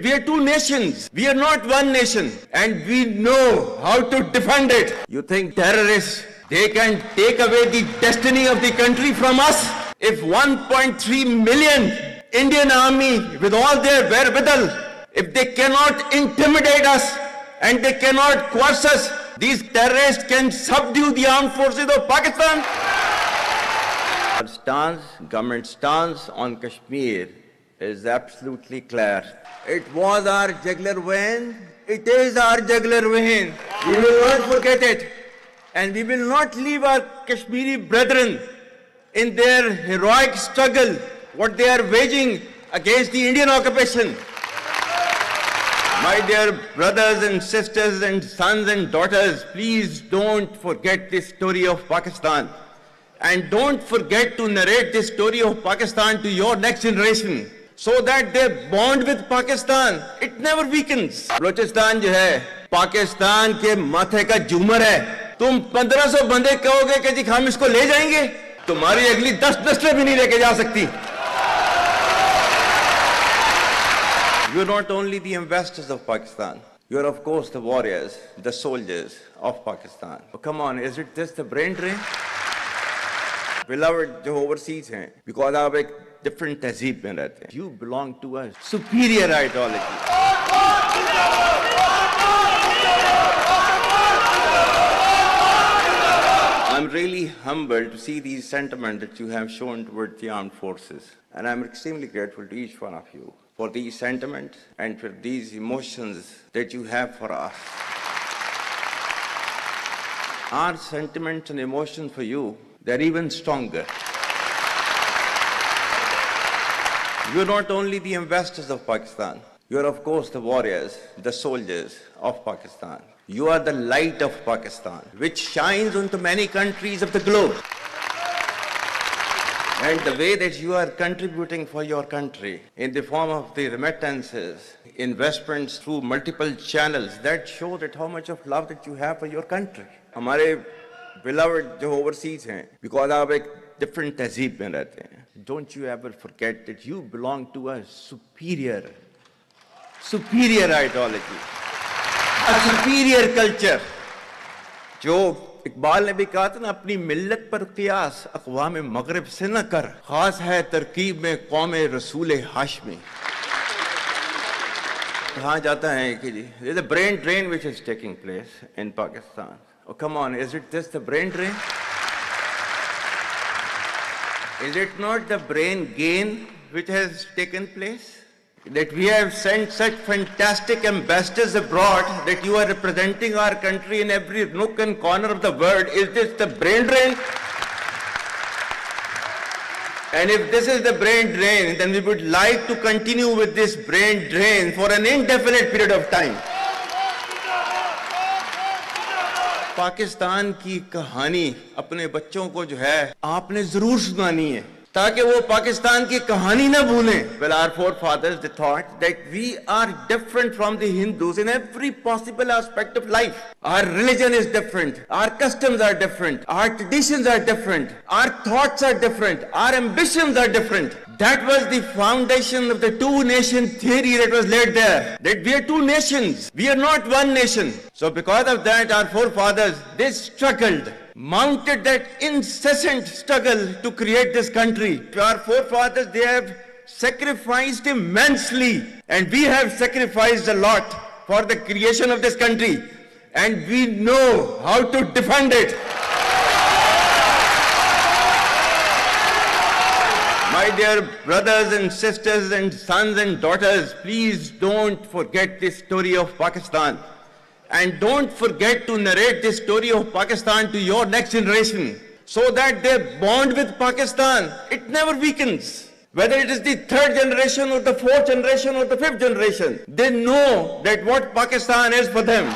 we are two nations. We are not one nation. And we know how to defend it. You think terrorists, they can take away the destiny of the country from us? If 1.3 million Indian army with all their wherewithal, if they cannot intimidate us and they cannot coerce us, these terrorists can subdue the armed forces of Pakistan. Our stance, government stance on Kashmir is absolutely clear. It was our jugular vein. It is our jugular vein. We will not forget it. And we will not leave our Kashmiri brethren in their heroic struggle, what they are waging against the Indian occupation. My dear brothers and sisters and sons and daughters, please don't forget this story of Pakistan. And don't forget to narrate this story of Pakistan to your next generation, so that their bond with Pakistan, it never weakens. Balochistan जो है, पाकिस्तान के माथे का झूमर है. तुम 1500 बंदे कहोगे कि जी हम इसको ले जाएंगे, तुम्हारी अगली 10 नस्लें भी नहीं लेके जा सकती. You're not only the ambassadors of Pakistan. You're of course the warriors, the soldiers of Pakistan. Oh, come on, is it just a brain drain? Beloved जो overseas हैं, because आप एक different तहजीब में रहते हैं. You belong to a superior ideology. I'm really humbled to see the sentiment that you have shown towards the armed forces. And I'm extremely grateful to each one of you for these sentiments and for these emotions that you have for us. Our sentiments and emotions for you, they're even stronger. You're not only the ambassadors of Pakistan, you're of course the warriors, the soldiers of Pakistan. You are the light of Pakistan, which shines onto many countries of the globe. And the way that you are contributing for your country in the form of the remittances, investments through multiple channels, that shows that how much of love that you have for your country. हमारे beloved जो overseas हैं, because आप एक different तहजीब में रहते हैं. Don't you ever forget that you belong to a superior ideology, a superior culture. जो इकबाल ने भी कहा था ना, अपनी मिल्लत पर क़ियास अक़वाम मग़रिब से न कर, ख़ास है तरकीब में क़ौम रसूल हाशमी. कहा जाता है कि जी, there's a brain drain which is taking place in Pakistan. Oh, come on, is it just a brain drain? Is it not the brain gain which has taken place? That we have sent such fantastic ambassadors abroad, that you are representing our country in every nook and corner of the world. Is this the brain drain? And if this is the brain drain, then we would like to continue with this brain drain for an indefinite period of time. Pakistan की कहानी अपने बच्चों को जो है आपने जरूर सुनानी है, ताकि वो पाकिस्तान की कहानी ना भूलें. Well, our forefathers, they thought that we are different from the Hindus in every possible aspect of life. Our religion is different, our customs are different, our traditions are different, our thoughts are different, our ambitions are different. That was the foundation of the two-nation theory that was laid there. That we are two nations, we are not one nation. So because of that, our forefathers, they struggled, mounted that incessant struggle to create this country. Our forefathers, they have sacrificed immensely, and we have sacrificed a lot for the creation of this country, and we know how to defend it. My dear brothers and sisters and sons and daughters, please don't forget this story of Pakistan. And don't forget to narrate this story of Pakistan to your next generation, so that their bond with Pakistan, it never weakens. Whether it is the third generation or the fourth generation or the fifth generation, they know that what Pakistan is for them.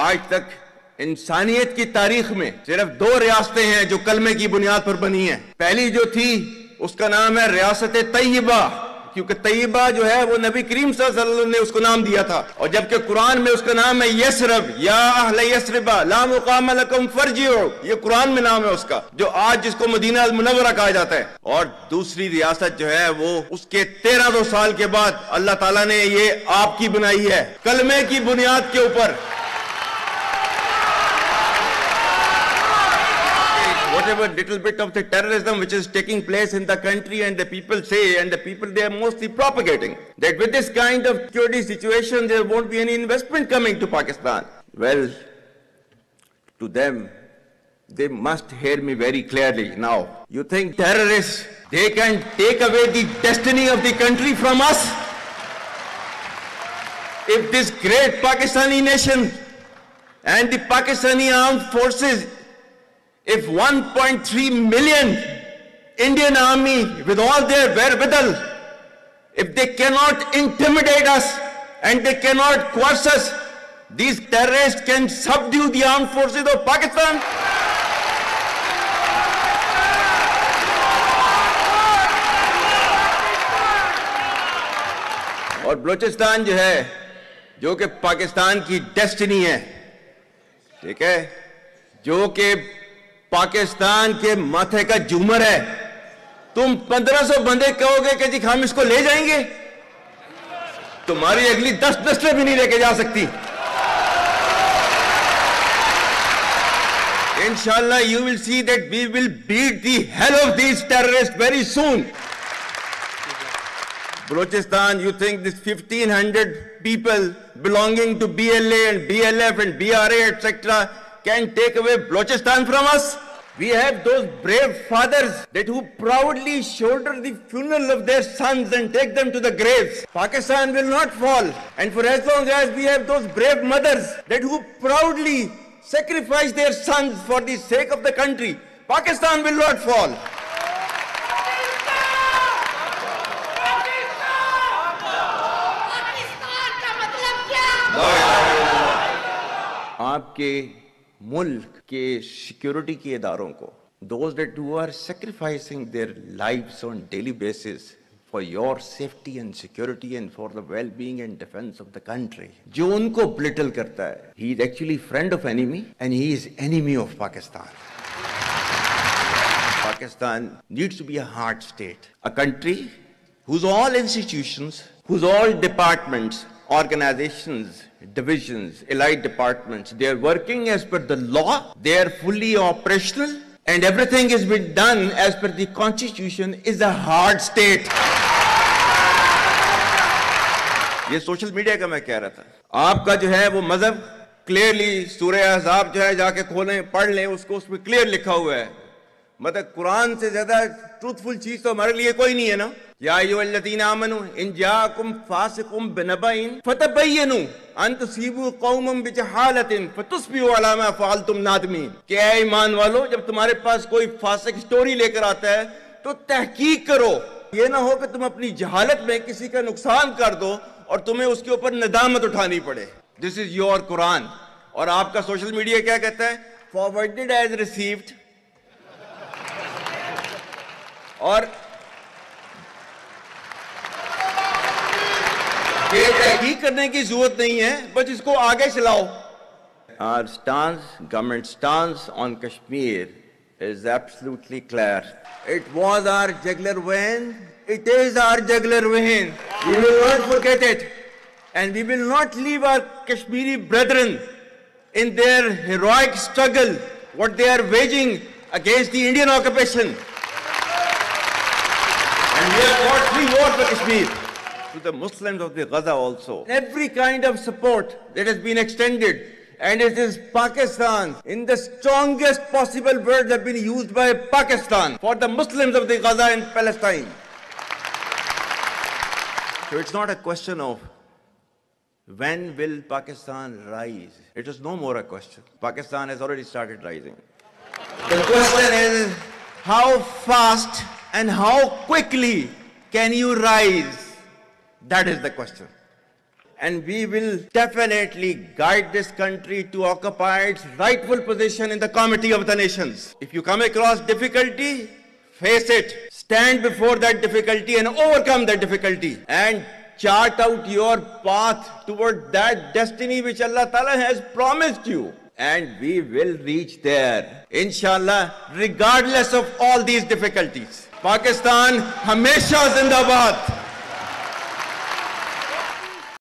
आज तक इंसानियत की तारीख में सिर्फ 2 रियासतें हैं जो कलमे की बुनियाद पर बनी हैं. पहली जो थी उसका नाम है रियासत तैयबा, क्योंकि तैयबा जो है वो नबी करीम सल्लल्लाहु अलैहि वसल्लम ने उसको नाम दिया था, और जबकि कुरान में उसका नाम है यसरब, या अहले यसरिबा ला मुकाम लकुम फरजिउ, ये कुरान में नाम है उसका, जो आज जिसको मदीना अल मुनव्वरा कहा जाता है। और दूसरी रियासत जो है वो उसके 1300 साल के बाद अल्लाह ताला ने ये आपकी बनाई है, कलमे की बुनियाद के ऊपर। Whatever little bit of the terrorism which is taking place in the country, and the people say, and the people they are mostly propagating, that with this kind of security situation there won't be any investment coming to Pakistan. Well, to them, they must hear me very clearly now. You think terrorists, they can take away the destiny of the country from us? If this great Pakistani nation and the Pakistani armed forces, if 1.3 million Indian army with all their wherewithal, if they cannot intimidate us and they cannot coerce us, these terrorists can subdue the armed forces of Pakistan. और बलूचिस्तान जो है, जो कि पाकिस्तान की destiny है, ठीक है, जो कि पाकिस्तान के माथे का झूमर है, तुम 1500 बंदे कहोगे कि जी हम इसको ले जाएंगे, तुम्हारी अगली 10 नस्लें भी नहीं लेके जा सकती। Inshallah, you will see that we will beat the hell of these terrorists very soon. Balochistan, you think this 1500 people belonging to BLA and BLF and BRA, etc., can take away Balochistan from us? We have those brave fathers that who proudly shoulder the funeral of their sons and take them to the graves. Pakistan will not fall. And for as long as we have those brave mothers that who proudly sacrifice their sons for the sake of the country, Pakistan will not fall. आपके मुल्क के security के इदारों को, those that who are sacrificing their lives on daily basis for your safety and security and for the well-being and defense of the country, जो उनको belittle करता है, he is actually friend of enemy and he is enemy of Pakistan. Pakistan needs to be a hard state, a country whose all institutions, whose all departments, organizations, divisions, allied departments, they are working as per the law, they are fully operational, and everything is being done as per the constitution, is a hard state. ये social media का मैं कह रहा था, आपका जो है वो मजहब क्लियरली सूरह अहज़ाब जो है जाके खोलें पढ़ लें, उसको उसमें क्लियर लिखा हुआ है, मतलब कुरान से ज्यादा ट्रूथफुल चीज तो हमारे लिए कोई नहीं है ना। या अय्युहल्लज़ीना आमनू इन जाअकुम फासिकुम बिनबइन फतबय्यनु अन तुसीबू कौमम बिजहालतिन फतुस्बिहू अला मा फअलतुम नादिमीन। कि ऐ ईमान वालो, जब तुम्हारे पास कोई फासिक स्टोरी लेकर आता है तो तहकीक करो, ये ना हो कि तुम अपनी जहालत में किसी का नुकसान कर दो और तुम्हें उसके ऊपर नदामत उठानी पड़े। This is your Quran. और आपका सोशल मीडिया क्या कहता है? Forwarded as received. और ये तहकीक करने की जरूरत नहीं है, बस इसको आगे चलाओ। Our stance, government stance on Kashmir is absolutely clear. It was our jugular vein. It is our jugular vein. We will not forget it, and we will not leave our Kashmiri brethren in their heroic struggle, what they are waging against the Indian occupation. And we have fought free war for Kashmir. To the Muslims of the Gaza also, every kind of support that has been extended, and it is Pakistan, in the strongest possible words have been used by Pakistan for the Muslims of the Gaza and Palestine. So it's not a question of when will Pakistan rise. It is no more a question. Pakistan has already started rising. The question is how fast and how quickly can you rise? That is the question. And we will definitely guide this country to occupy its rightful position in the Committee of the Nations. If you come across difficulty, face it. stand before that difficulty and overcome that difficulty and chart out your path toward that destiny which Allah Ta'ala has promised you. And we will reach there, inshallah, regardless of all these difficulties. Pakistan, Hamesha Zindabad.